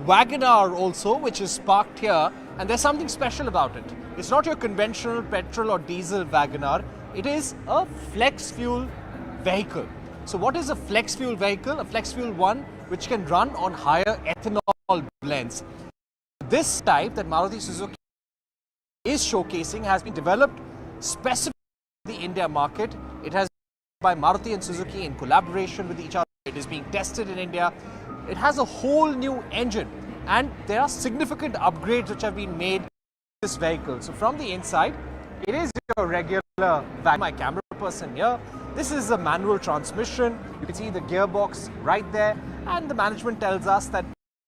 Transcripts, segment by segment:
WagonR also, which is parked here, and there's something special about it. It's not your conventional petrol or diesel WagonR. It is a flex fuel vehicle. So what is a flex fuel vehicle? A flex fuel one which can run on higher ethanol blends. This type that Maruti Suzuki is showcasing has been developed specifically for the India market. It has been by Maruti and Suzuki in collaboration with each other. It is being tested in India. It has a whole new engine, and there are significant upgrades which have been made to this vehicle. So from the inside, it is your regular wagon. My camera person here. This is a manual transmission. You can see the gearbox right there, and the management tells us that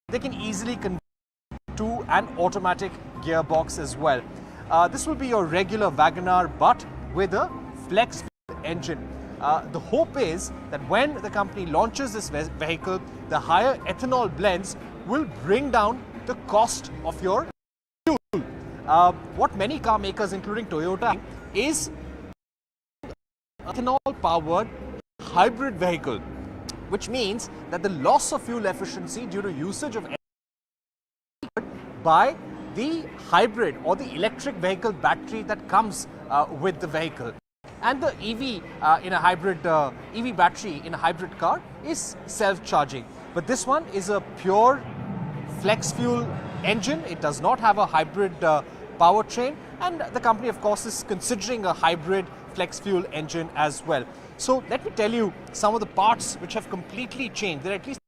they can easily convert to an automatic gearbox as well. This will be your regular WagonR, but with a flex fuel engine. The hope is that when the company launches this vehicle, the higher ethanol blends will bring down the cost of your fuel. What many car makers, including Toyota, is ethanol-powered hybrid vehicle, which means that the loss of fuel efficiency due to usage of ethanol by the hybrid or the electric vehicle battery that comes with the vehicle. And the EV in a hybrid EV battery in a hybrid car is self-charging. But this one is a pure flex fuel engine. It does not have a hybrid powertrain, and the company of course is considering a hybrid flex fuel engine as well. So let me tell you some of the parts which have completely changed. There are at least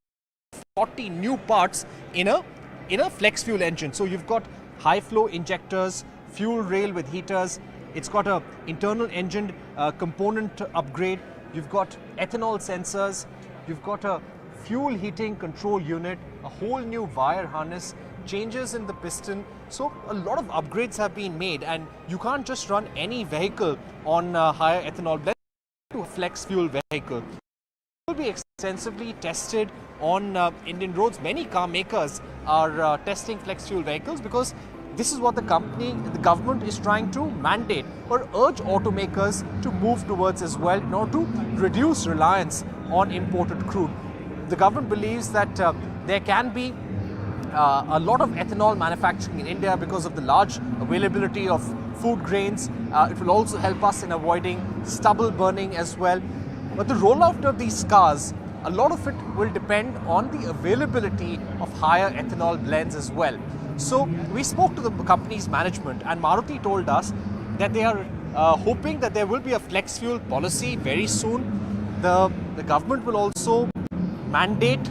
40 new parts in a flex fuel engine. So you've got high flow injectors, fuel rail with heaters. It's got a internal engine component upgrade. You've got ethanol sensors. You've got a fuel heating control unit, a whole new wire harness, changes in the piston. So a lot of upgrades have been made, and you can't just run any vehicle on higher ethanol blend to a flex fuel vehicle. It will be extensively tested on Indian roads. Many car makers are testing flex fuel vehicles because this is what the government is trying to mandate or urge automakers to move towards as well in order to reduce reliance on imported crude. The government believes that there can be a lot of ethanol manufacturing in India because of the large availability of food grains. It will also help us in avoiding stubble burning as well. But the rollout of these cars, a lot of it will depend on the availability of higher ethanol blends as well. So we spoke to the company's management, and Maruti told us that they are hoping that there will be a flex fuel policy very soon. The government will also mandate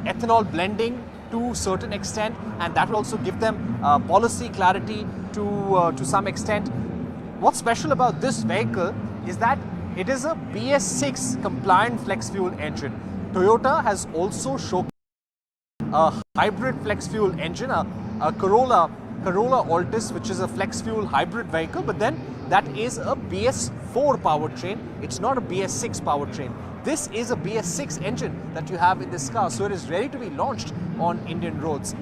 ethanol blending to a certain extent, and that will also give them policy clarity to some extent. What's special about this vehicle is that it is a BS6 compliant flex fuel engine. Toyota has also showcased a hybrid flex fuel engine, a Corolla Altis, which is a flex fuel hybrid vehicle, but then that is a BS4 powertrain. It's not a BS6 powertrain. This is a BS6 engine that you have in this car, so it is ready to be launched on Indian roads.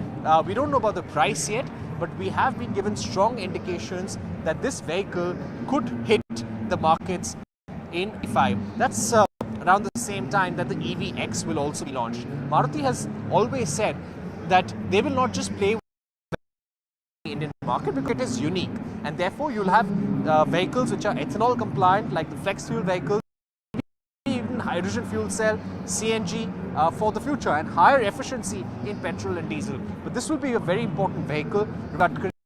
We don't know about the price yet, but we have been given strong indications that this vehicle could hit the markets in 2025. That's around the same time that the EVX will also be launched. Maruti has always said that they will not just play with the Indian market because it is unique, and therefore you'll have vehicles which are ethanol compliant, like the flex fuel vehicles, even hydrogen fuel cell, CNG for the future, and higher efficiency in petrol and diesel. But this will be a very important vehicle.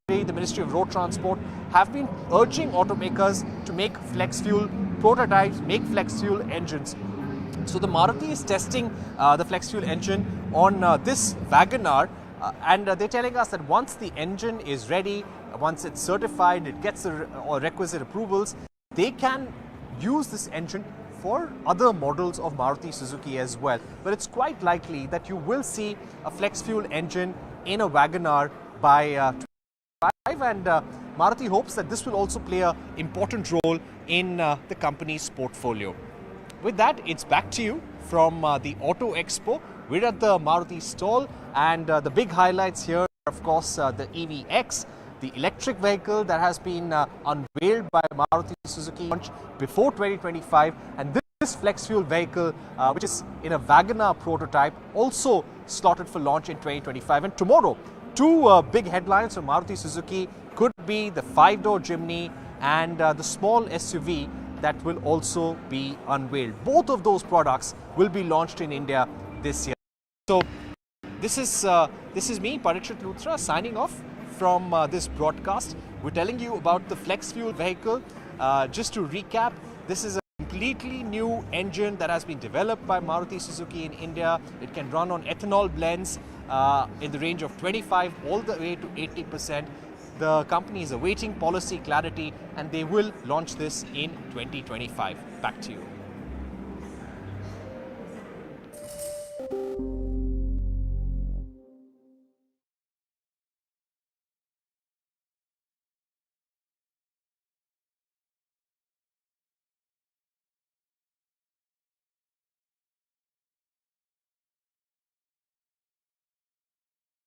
The Ministry of Road Transport have been urging automakers to make flex fuel prototypes, make flex fuel engines. So the Maruti is testing the flex fuel engine on this WagonR, and they're telling us that once the engine is ready, once it's certified, it gets the requisite approvals, they can use this engine for other models of Maruti Suzuki as well. But it's quite likely that you will see a flex fuel engine in a WagonR by 2025, and Maruti hopes that this will also play an important role in the company's portfolio. With that, it's back to you from the Auto Expo. We're at the Maruti stall, and the big highlights here are, of course, the EVX, the electric vehicle that has been unveiled by Maruti Suzuki launch before 2025, and this this flex fuel vehicle, which is in a WagonR prototype, also slotted for launch in 2025. And tomorrow, two big headlines from Maruti Suzuki could be the 5-door Jimny and the small SUV that will also be unveiled. Both of those products will be launched in India this year. So this is me, Parikshit Luthra, signing off from this broadcast. We're telling you about the flex fuel vehicle. Just to recap, this is a completely new engine that has been developed by Maruti Suzuki in India. It can run on ethanol blends in the range of 25 all the way to 80%. The company is awaiting policy clarity and they will launch this in 2025. Back to you.